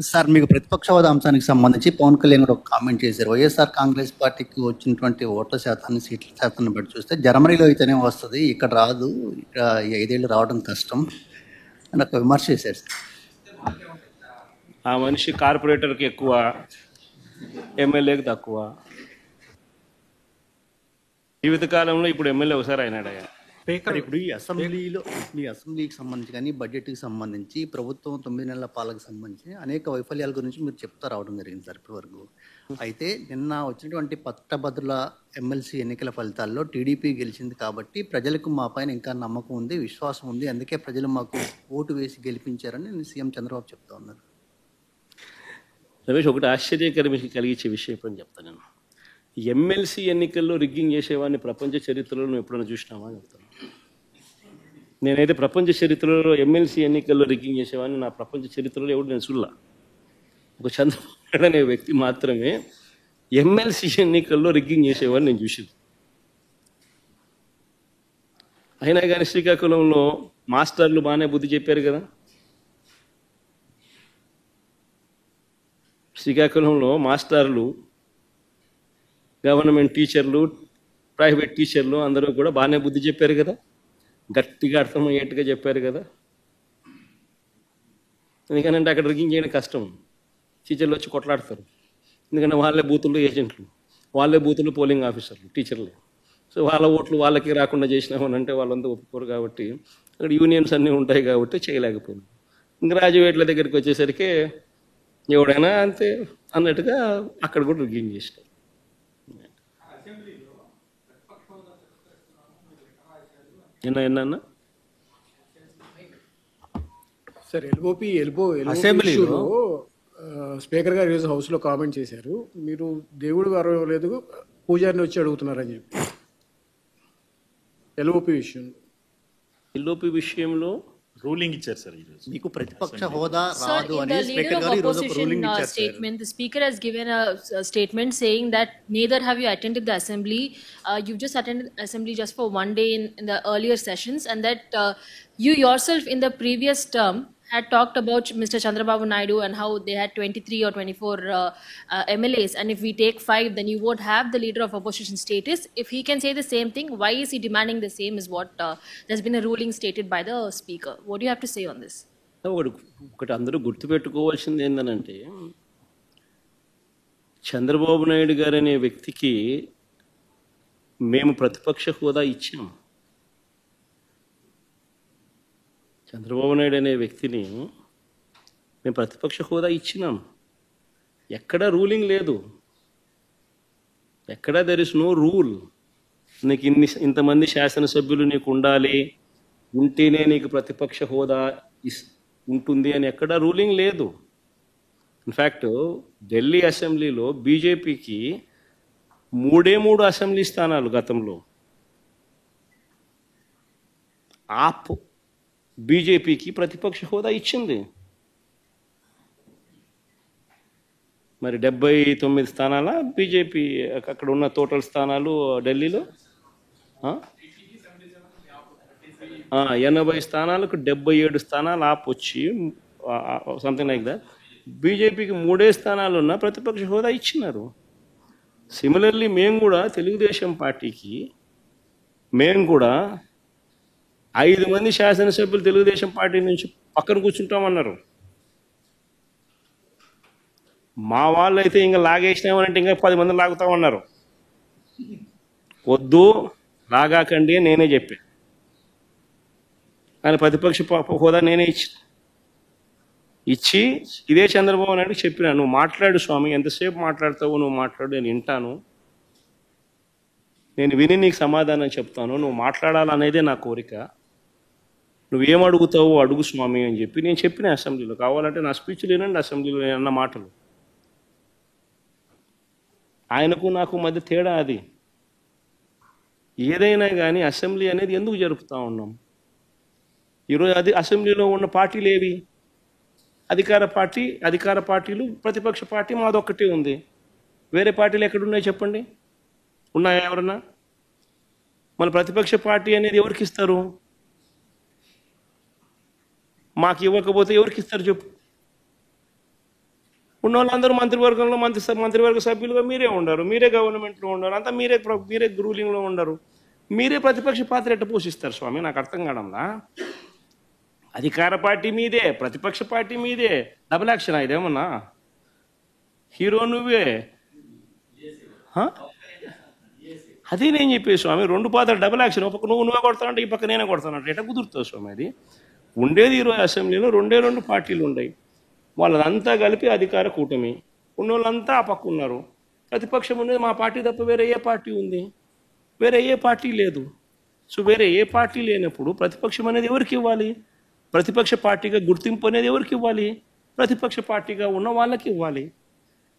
Sir మీకు ప్రతిపక్ష హోదా అంశానికి సంబంధించి పవన్ కళ్యాణ్ గారు ఒక కామెంట్ చేశారు. వైఎస్ఆర్ కాంగ్రెస్ పార్టీకి వచ్చినటువంటి ఓట్ల శాతాన్ని, సీట్ల శాతాన్ని బట్టి చూస్తే జర్మనీలో అయితేనే వస్తుంది, ఇక్కడ రాదు, ఇక్కడ 5 ఏళ్ళు రావడం కష్టం అని ఒక విమర్శ చేశారు సార్. ఆ మనిషి కార్పొరేటర్కి ఎక్కువ, ఎమ్మెల్యేకి తక్కువ. జీవితకాలంలో ఇప్పుడు ఎమ్మెల్యే ఒకసారి అయినాడయ్యా. ఇప్పుడు ఈ అసెంబ్లీలో మీ అసెంబ్లీకి సంబంధించి కానీ బడ్జెట్కి సంబంధించి ప్రభుత్వం 9 నెలల పాలనకు సంబంధించి అనేక వైఫల్యాల గురించి మీరు చెప్తా రావడం జరిగింది సార్ ఇప్పటి వరకు. అయితే నిన్న వచ్చినటువంటి పట్టభద్రుల ఎమ్మెల్సీ ఎన్నికల ఫలితాల్లో టీడీపీ గెలిచింది కాబట్టి ప్రజలకు మా పైన ఇంకా నమ్మకం ఉంది, విశ్వాసం ఉంది, అందుకే ప్రజలు మాకు ఓటు వేసి గెలిపించారని సీఎం చంద్రబాబు చెప్తా ఉన్నారు. రమేష్, ఒకటి ఆశ్చర్యకరం కలిగించే విషయం ఇప్పుడు చెప్తాను. నేను ఎమ్మెల్సీ ఎన్నికల్లో రిగ్గింగ్ చేసేవాడిని ప్రపంచ చరిత్రలో నువ్వు ఎప్పుడైనా చూసినావా అని చెప్తాను. నేనైతే ప్రపంచ చరిత్రలో ఎమ్మెల్సీ ఎన్నికల్లో రిగ్గింగ్ చేసేవాడిని నా ప్రపంచ చరిత్రలో ఎవడు నేను చూడలా. ఒక చంద్రబాబు నాయుడు అనే వ్యక్తి మాత్రమే ఎమ్మెల్సీ ఎన్నికల్లో రిగ్గింగ్ చేసేవాడిని నేను చూసింది. అయినా కానీ శ్రీకాకుళంలో మాస్టర్లు బాగానే బుద్ధి చెప్పారు కదా. శ్రీకాకుళంలో మాస్టర్లు, గవర్నమెంట్ టీచర్లు, ప్రైవేట్ టీచర్లు అందరూ కూడా బాగానే బుద్ధి చెప్పారు కదా, గట్టిగా అర్థమయ్యేట్టుగా చెప్పారు కదా. ఎందుకంటే అక్కడ రిగ్గింగ్ చేయడం కష్టం. టీచర్లు వచ్చి కొట్లాడతారు, ఎందుకంటే వాళ్ళే బూతుల్లో ఏజెంట్లు, వాళ్ళే బూతుల్లో పోలింగ్ ఆఫీసర్లు, టీచర్లే. సో వాళ్ళ ఓట్లు వాళ్ళకి రాకుండా చేసినామని అంటే వాళ్ళంతా ఒప్పుకోరు కాబట్టి అక్కడ యూనియన్స్ అన్నీ ఉంటాయి కాబట్టి చేయలేకపోయింది. గ్రాడ్యుయేట్ల దగ్గరికి వచ్చేసరికి ఎవడైనా అంతే అన్నట్టుగా అక్కడ కూడా రిగ్గింగ్ చేసినారు. ఎన్న సార్ ఎల్బో అసెంబ్లీలో స్పీకర్ గారు ఈరోజు హౌస్లో కామెంట్ చేశారు, మీరు దేవుడు గారు లేదు పూజారిని వచ్చి అడుగుతున్నారని చెప్పి ఎల్ఓపి విషయంలో రూలింగ్ ఇచ్చారు సార్ ఈరోజు. మీకు ప్రతిపక్ష హోదా రాదు అని స్పీకర్ గారు ఈరోజు ఒక రూలింగ్ ఇచ్చారు. Statement, the speaker has given a statement saying that neither have you attended the assembly, you've just attended assembly just for one day in the earlier sessions, and that you yourself in the previous term had talked about Mr. Chandrababu Naidu and how they had 23 or 24 MLAs, and if we take 5 then you won't have the leader of opposition status. If he can say the same thing, why is he demanding the same is what there's been a ruling stated by the speaker. What do you have to say on this? ఒకటి అందరూ గుర్తుపెట్టుకోవాల్సింది ఏంటంటే, చంద్రబాబు నాయుడు గారు అనే వ్యక్తికి మేము ప్రతిపక్ష హోదా ఇచ్చాం. చంద్రబాబు నాయుడు అనే వ్యక్తిని మేము ప్రతిపక్ష హోదా ఇచ్చినాం. ఎక్కడా రూలింగ్ లేదు, ఎక్కడా దెర్ ఇస్ నో రూల్. నీకు ఇంతమంది శాసనసభ్యులు నీకు ఉండాలి, ఉంటేనే నీకు ప్రతిపక్ష హోదా ఉంటుంది అని ఎక్కడా రూలింగ్ లేదు. ఇన్ఫ్యాక్ట్ ఢిల్లీ అసెంబ్లీలో బీజేపీకి 3 అసెంబ్లీ స్థానాలు గతంలో, ఆప్ బీజేపీకి ప్రతిపక్ష హోదా ఇచ్చింది. మరి 79 స్థానాల బీజేపీ అక్కడ ఉన్న టోటల్ స్థానాలు ఢిల్లీలో 80 స్థానాలకు 77 స్థానాలు ఆప్ వచ్చి సంథింగ్ లైక్ దట్. బీజేపీకి 3 స్థానాలు ఉన్న ప్రతిపక్ష హోదా ఇచ్చినారు. సిమిలర్లీ మేము కూడా తెలుగుదేశం పార్టీకి మేము కూడా 5 మంది శాసనసభ్యులు తెలుగుదేశం పార్టీ నుంచి పక్కన కూర్చుంటామన్నారు. మా వాళ్ళు అయితే ఇంకా లాగేసినామనంటే ఇంకా 10 మంది లాగుతామన్నారు. వద్దు లాగాకండి నేనే చెప్పాను. ఆయన ప్రతిపక్ష హోదా నేనే ఇచ్చి ఇదే చంద్రబాబు నాయుడు చెప్పినా, నువ్వు మాట్లాడు స్వామి, ఎంతసేపు మాట్లాడతావు నువ్వు మాట్లాడు, నేను వింటాను, నేను విని నీకు సమాధానం చెప్తాను, నువ్వు మాట్లాడాలనేదే నా కోరిక, నువ్వేం అడుగుతావు అడుగు స్వామి అని చెప్పి నేను చెప్పిన అసెంబ్లీలో. కావాలంటే నా స్పీచ్ లేనండి అసెంబ్లీలో నేను అన్న మాటలు. ఆయనకు నాకు మధ్య తేడా అది. ఏదైనా కానీ అసెంబ్లీ అనేది ఎందుకు జరుపుతూ ఉన్నాం? ఈరోజు అది అసెంబ్లీలో ఉన్న పార్టీలు ఏవి? అధికార పార్టీలు, ప్రతిపక్ష పార్టీ మాదొక్కటే ఉంది. వేరే పార్టీలు ఎక్కడున్నాయి చెప్పండి? ఉన్నాయా ఎవరన్నా? మన ప్రతిపక్ష పార్టీ అనేది ఎవరికి ఇస్తారు? మాకు ఇవ్వకపోతే ఎవరికి ఇస్తారు చెప్పు? ఉన్న వాళ్ళందరూ మంత్రివర్గంలో మంత్రివర్గ సభ్యులుగా మీరే ఉండరు, మీరే గవర్నమెంట్లో ఉండరు, అంతా మీరే రూలింగ్లో ఉండరు. మీరే ప్రతిపక్ష పాత్ర ఎట్ట పోషిస్తారు స్వామి? నాకు అర్థం కావడంలా. అధికార పార్టీ మీదే, ప్రతిపక్ష పార్టీ మీదే, డబుల్ యాక్షన్ ఇదేమన్నా? హీరో నువ్వే. అదే నేను చెప్పే స్వామి, రెండు పాత్ర డబుల్ యాక్షన్. ఒక పక్క నువ్వే కొడతానంటే ఈ పక్క నేనే కొడతానంటే ఎట్లా కుదురుతుంది స్వామి? అది ఉండేది ఈరోజు అసెంబ్లీలో రెండు పార్టీలు ఉన్నాయి, వాళ్ళంతా కలిపి అధికార కూటమి. ఉన్నోళ్ళంతా ఆ పక్క ఉన్నారు. ప్రతిపక్షం ఉండేది మా పార్టీ తప్ప వేరే ఏ పార్టీ ఉంది? వేరే ఏ పార్టీ లేదు. సో వేరే ఏ పార్టీ లేనప్పుడు ప్రతిపక్షం అనేది ఎవరికి ఇవ్వాలి? ప్రతిపక్ష పార్టీగా గుర్తింపు అనేది ఎవరికి ఇవ్వాలి? ప్రతిపక్ష పార్టీగా ఉన్న వాళ్ళకి ఇవ్వాలి.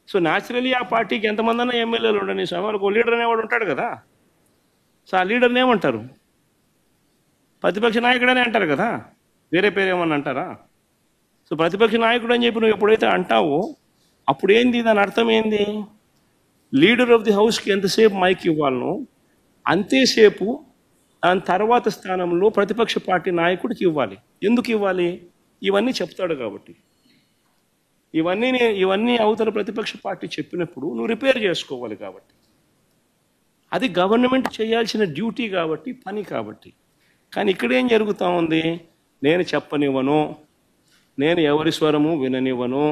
సో న్యాచురలీ ఆ పార్టీకి ఎంతమంది అన్నా ఎమ్మెల్యేలు ఉండని స్వామి, వాళ్ళకు లీడర్ అనేవాడు ఉంటాడు కదా. సో ఆ లీడర్ని ఏమంటారు? ప్రతిపక్ష నాయకుడనే అంటారు కదా, వేరే పేరు ఏమన్నా అంటారా? సో ప్రతిపక్ష నాయకుడు అని చెప్పి నువ్వు ఎప్పుడైతే అంటావో అప్పుడు ఏంది, దాని అర్థం ఏంది? లీడర్ ఆఫ్ ది హౌస్కి ఎంతసేపు మైక్ ఇవ్వాలనో అంతేసేపు దాని తర్వాత స్థానంలో ప్రతిపక్ష పార్టీ నాయకుడికి ఇవ్వాలి. ఎందుకు ఇవ్వాలి? ఇవన్నీ చెప్తాడు కాబట్టి. ఇవన్నీ అవతల ప్రతిపక్ష పార్టీ చెప్పినప్పుడు నువ్వు రిపేర్ చేసుకోవాలి కాబట్టి. అది గవర్నమెంట్ చేయాల్సిన డ్యూటీ కాబట్టి, పని కాబట్టి. కానీ ఇక్కడ ఏం జరుగుతూ ఉంది? నేను చెప్పనివ్వను, నేను ఎవరి స్వరము విననివ్వను,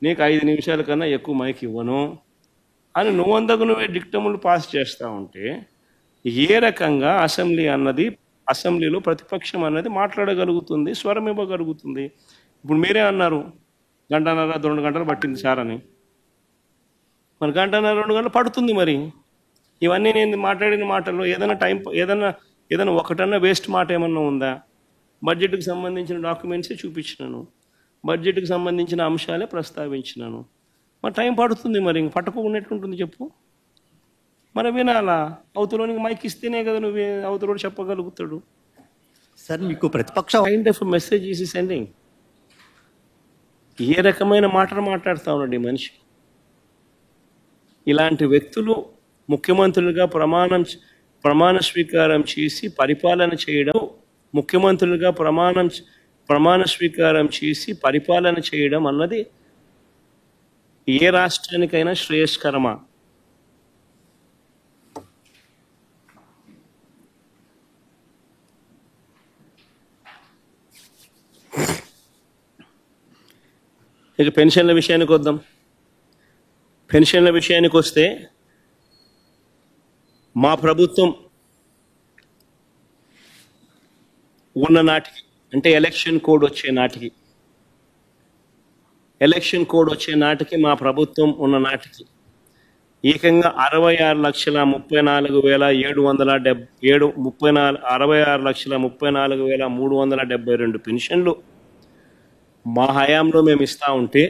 నీకు 5 నిమిషాల కన్నా ఎక్కువ మైక్ ఇవ్వను అని నువ్వే డిక్టములు పాస్ చేస్తూ ఉంటే ఏ రకంగా అసెంబ్లీలో ప్రతిపక్షం అన్నది మాట్లాడగలుగుతుంది, స్వరం ఇవ్వగలుగుతుంది? ఇప్పుడు మీరే అన్నారు 1.5-2 గంటలు పట్టింది సార్ అని. మరి 1.5-2 గంటలు పడుతుంది. మరి ఇవన్నీ నేను మాట్లాడిన మాటల్లో ఏదైనా ఒకటన్నా వేస్ట్ మాట ఏమన్నా ఉందా? బడ్జెట్కి సంబంధించిన డాక్యుమెంట్సే చూపించినాను, బడ్జెట్కి సంబంధించిన అంశాలే ప్రస్తావించినాను. మరి టైం పడుతుంది. మరి ఇంక పట్టుకోకున్నట్లుంటుంది చెప్పు. మరి వినాలా? అవతలోనికి మైక్ ఇస్తేనే కదా నువ్వు అవతలోడు చెప్పగలుగుతాడు. సార్ మీకు ప్రతిపక్ష kind of message is sending. ఏ రకమైన మాటలు మాట్లాడుతూ ఉన్నాడు ఈ మనిషి? ఇలాంటి వ్యక్తులు ముఖ్యమంత్రులుగా ప్రమాణ స్వీకారం చేసి పరిపాలన చేయడం, ముఖ్యమంత్రులుగా ప్రమాణ స్వీకారం చేసి పరిపాలన చేయడం అన్నది ఏ రాష్ట్రానికైనా శ్రేయస్కరమా? ఇక పెన్షన్ల విషయానికి వద్దాం. పెన్షన్ల విషయానికి వస్తే మా ప్రభుత్వం ఉన్న నాటికి, అంటే ఎలక్షన్ కోడ్ వచ్చే నాటికి మా ప్రభుత్వం ఉన్న నాటికి ఏకంగా 66,34,372 పెన్షన్లు మా హయాంలో మేము ఇస్తూ ఉంటే